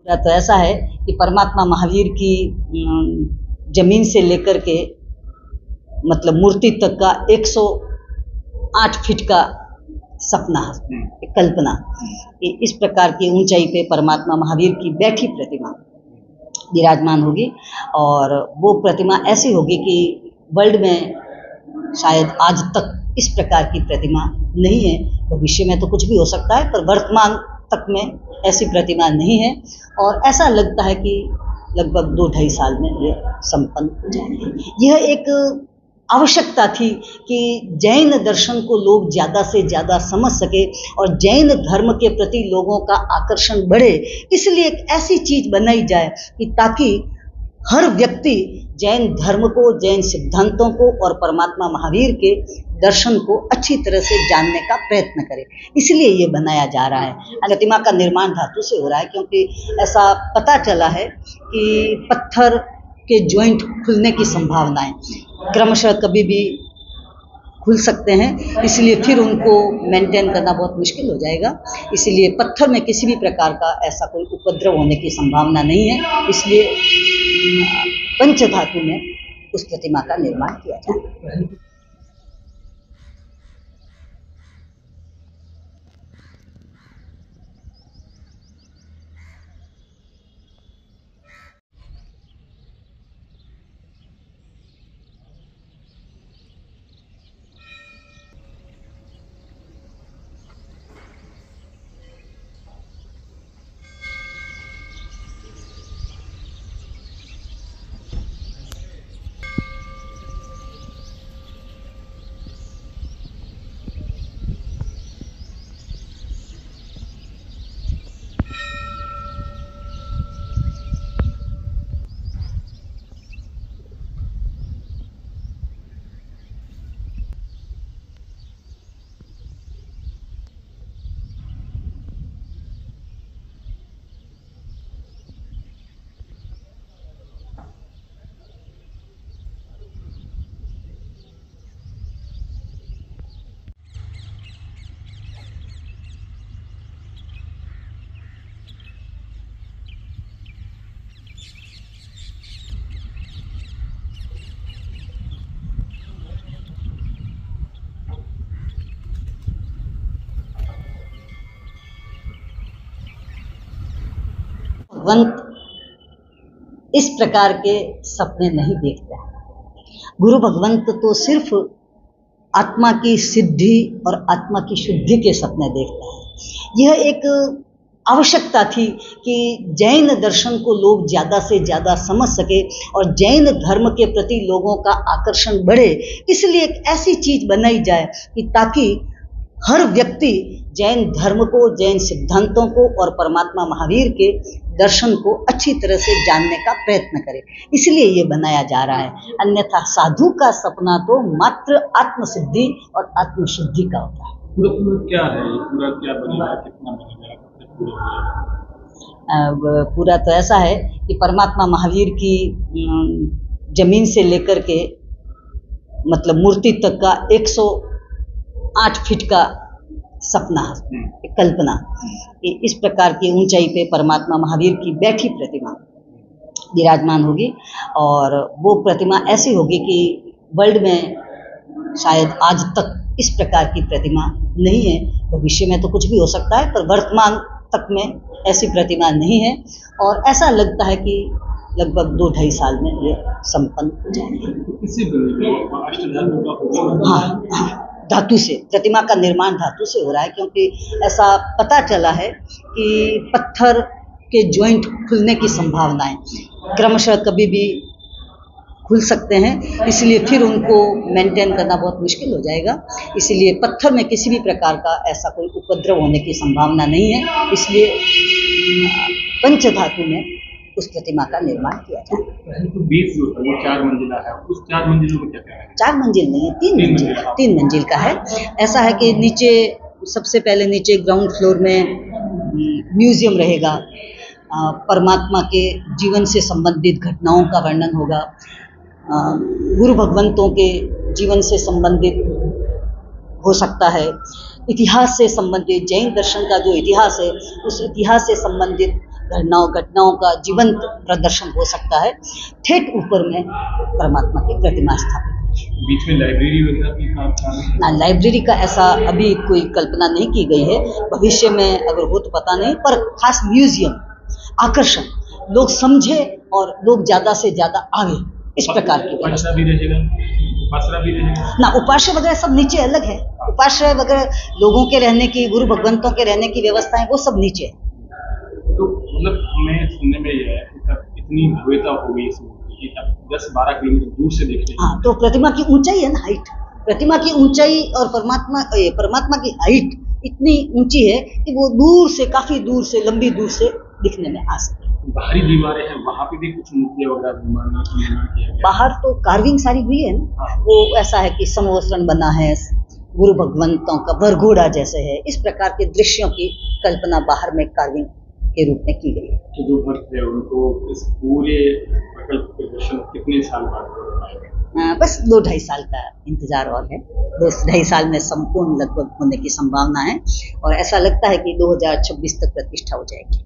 तो ऐसा है कि परमात्मा महावीर की जमीन से लेकर के मतलब मूर्ति तक का 108 फीट का सपना है, एक कल्पना कि इस प्रकार की ऊंचाई पे परमात्मा महावीर की बैठी प्रतिमा विराजमान होगी। और वो प्रतिमा ऐसी होगी कि वर्ल्ड में शायद आज तक इस प्रकार की प्रतिमा नहीं है। भविष्य में तो कुछ भी हो सकता है, पर वर्तमान तक में ऐसी प्रतिमा नहीं है। और ऐसा लगता है कि लगभग 2-2.5 साल में ये संपन्न हो जाएगी। यह एक आवश्यकता थी कि जैन दर्शन को लोग ज़्यादा से ज़्यादा समझ सके और जैन धर्म के प्रति लोगों का आकर्षण बढ़े, इसलिए एक ऐसी चीज़ बनाई जाए कि ताकि हर व्यक्ति जैन धर्म को, जैन सिद्धांतों को और परमात्मा महावीर के दर्शन को अच्छी तरह से जानने का प्रयत्न करे। इसलिए ये बनाया जा रहा है। प्रतिमा का निर्माण धातु से हो रहा है, क्योंकि ऐसा पता चला है कि पत्थर के जॉइंट खुलने की संभावनाएं क्रमशः कभी भी खुल सकते हैं, इसलिए फिर उनको मेंटेन करना बहुत मुश्किल हो जाएगा। इसलिए पत्थर में किसी भी प्रकार का ऐसा कोई उपद्रव होने की संभावना नहीं है, इसलिए पंचधातु में उस प्रतिमा का निर्माण किया जाए। भगवंत इस प्रकार के सपने नहीं देखते हैं। गुरु भगवंत तो सिर्फ आत्मा की सिद्धि और आत्मा की शुद्धि के सपने देखते हैं। यह एक आवश्यकता थी कि जैन दर्शन को लोग ज़्यादा से ज़्यादा समझ सके और जैन धर्म के प्रति लोगों का आकर्षण बढ़े, इसलिए एक ऐसी चीज़ बनाई जाए कि ताकि हर व्यक्ति जैन धर्म को, जैन सिद्धांतों को और परमात्मा महावीर के दर्शन को अच्छी तरह से जानने का प्रयत्न करे। इसलिए ये बनाया जा रहा है। अन्यथा साधु का सपना तो मात्र आत्मसिद्धि और आत्मशुद्धि का होता है। पूरा क्या है? पूरा क्या बनेगा? कितना बनेगा? पूरा तो ऐसा है कि परमात्मा महावीर की जमीन से लेकर के मतलब मूर्ति तक का 108 फीट का सपना है, एक कल्पना कि इस प्रकार की ऊंचाई पे परमात्मा महावीर की बैठी प्रतिमा विराजमान होगी। और वो प्रतिमा ऐसी होगी कि वर्ल्ड में शायद आज तक इस प्रकार की प्रतिमा नहीं है। भविष्य में तो कुछ भी हो सकता है, पर वर्तमान तक में ऐसी प्रतिमा नहीं है। और ऐसा लगता है कि लगभग 2-2.5 साल में ये संपन्न हो जाएगी। हाँ, धातु से, प्रतिमा का निर्माण धातु से हो रहा है, क्योंकि ऐसा पता चला है कि पत्थर के जॉइंट खुलने की संभावनाएं क्रमशः कभी भी खुल सकते हैं, इसलिए फिर उनको मेंटेन करना बहुत मुश्किल हो जाएगा। इसलिए पत्थर में किसी भी प्रकार का ऐसा कोई उपद्रव होने की संभावना नहीं है, इसलिए पंचधातु में उस प्रतिमा का निर्माण किया जाए। तो 20 जो है वो 4 मंजिला है, उस 4 मंजिलों में क्या है? 4 मंजिल नहीं है, 3 मंजिल का है। ऐसा है कि नीचे सबसे पहले नीचे ग्राउंड फ्लोर में म्यूजियम रहेगा, परमात्मा के जीवन से संबंधित घटनाओं का वर्णन होगा, गुरु भगवंतों के जीवन से संबंधित हो सकता है, इतिहास से संबंधित जैन दर्शन का जो इतिहास है उस इतिहास से संबंधित घटनाओं का जीवंत प्रदर्शन हो सकता है। ठेठ ऊपर में परमात्मा की प्रतिमा स्थापित है। बीच में लाइब्रेरी वगैरह भी काम ना, लाइब्रेरी का ऐसा अभी कोई कल्पना नहीं की गई है, भविष्य में अगर हो तो पता नहीं, पर खास म्यूजियम, आकर्षण, लोग समझे और लोग ज्यादा से ज्यादा आवे, इस प्रकार की व्यवस्था भी रहेगा, उपासना भी रहेगा ना। उपास्य वगैरह सब नीचे अलग है। उपास्य वगैरह लोगों के रहने की, गुरु भगवंतों के रहने की व्यवस्थाएं वो सब नीचे है। तो मतलब हमें सुनने में ये है कि इतनी भव्यता हो गई इस मूर्ति की, अब 10-12 किलोमीटर दूर से देखते हैं। हाँ, तो प्रतिमा की ऊंचाई है ना, हाइट, प्रतिमा की ऊंचाई और परमात्मा की हाइट इतनी ऊंची है कि वो दूर से, काफी दूर से, लंबी दूर से दिखने में आ सकती है। बाहरी दीवारें हैं, वहाँ पे भी कुछ मूर्तियाँ वगैरह निर्माण किया गया। बाहर तो कार्विंग सारी हुई है ना। हाँ। वो ऐसा है कि समवस्त्रन बना है, गुरु भगवंतों का वरघोड़ा जैसे है, इस प्रकार के दृश्यों की कल्पना बाहर में कार्विंग के रूप में की गई है। तो जो भक्त है उनको इस पूरे प्रकल्प के दर्शन कितने साल बाद हो पाएंगे? बस 2-2.5 साल का इंतजार और है। 2-2.5 साल में संपूर्ण लगभग होने की संभावना है और ऐसा लगता है कि 2026 तक प्रतिष्ठा हो जाएगी।